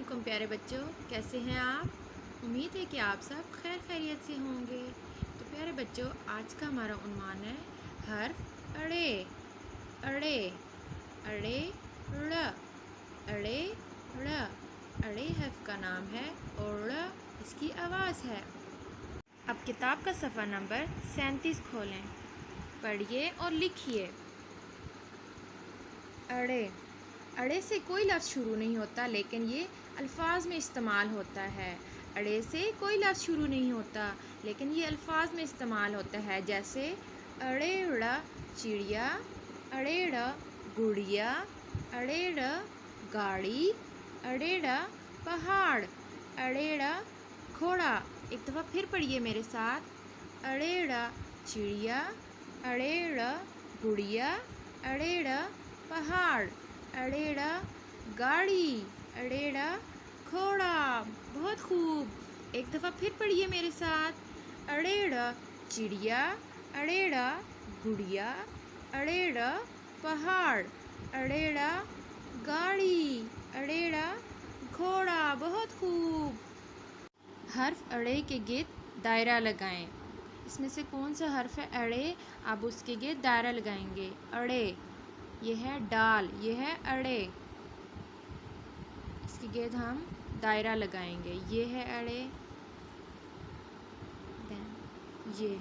वालेकुम प्यारे बच्चों, कैसे हैं आप। उम्मीद है कि आप सब खैर खैरियत से होंगे। तो प्यारे बच्चों, आज का हमारा उन्वान है हर्फ अड़े। अड़े अड़े ड़, अड़े ड़। अड़े हर्फ का नाम है और ड़ इसकी आवाज़ है। अब किताब का सफ़ा नंबर 37 खोलें, पढ़िए और लिखिए। अड़े, अड़े से कोई लफ्ज़ शुरू नहीं होता, लेकिन ये अल्फाज में इस्तेमाल होता है। अड़े से कोई लफ्ज़ शुरू नहीं होता, लेकिन ये अल्फाज में इस्तेमाल होता है। जैसे अड़ेड़ा चिड़िया, अड़ेड़ा गुड़िया, अड़ेड़ा गाड़ी, अड़ेड़ा पहाड़, अड़ेड़ा घोड़ा। एक दफ़ा फिर पढ़िए मेरे साथ। अड़ेड़ा चिड़िया, अड़ेड़ा गुड़िया, अड़ेड़ा पहाड़, अड़ेड़ा गाड़ी, अड़ेड़ा घोड़ा। बहुत खूब। एक दफ़ा फिर पढ़िए मेरे साथ। अड़ेड़ा चिड़िया, अड़ेड़ा गुड़िया, अड़ेड़ा पहाड़, अड़ेड़ा गाड़ी, अड़ेड़ा घोड़ा। बहुत खूब। हर्फ अड़े के गिर्द दायरा लगाएं। इसमें से कौन सा हर्फ है अड़े, आप उसके गिर्द दायरा लगाएंगे। अड़े, ये है डाल, ये है अड़े, इसके गिर्द हम दायरा लगाएंगे। ये है अड़े, ये।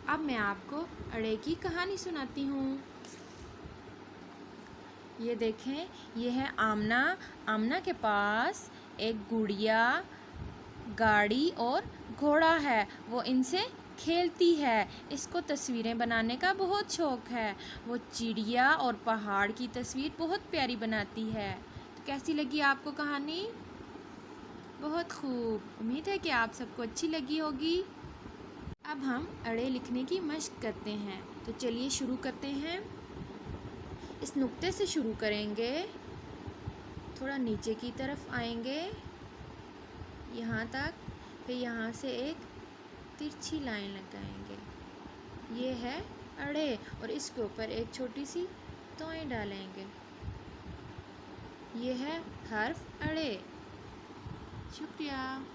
अब मैं आपको अड़े की कहानी सुनाती हूँ। ये देखें, ये है आमना। आमना के पास एक गुड़िया, गाड़ी और घोड़ा है। वो इनसे खेलती है। इसको तस्वीरें बनाने का बहुत शौक़ है। वो चिड़िया और पहाड़ की तस्वीर बहुत प्यारी बनाती है। तो कैसी लगी आपको कहानी? बहुत खूब। उम्मीद है कि आप सबको अच्छी लगी होगी। अब हम अड़े लिखने की मशक करते हैं। तो चलिए शुरू करते हैं। इस नुक्ते से शुरू करेंगे, थोड़ा नीचे की तरफ आएंगे यहाँ तक, फिर यहाँ से एक तिरछी लाइन लगाएंगे। ये है अड़े और इसके ऊपर एक छोटी सी तोय डालेंगे। ये है हर्फ अड़े। शुक्रिया।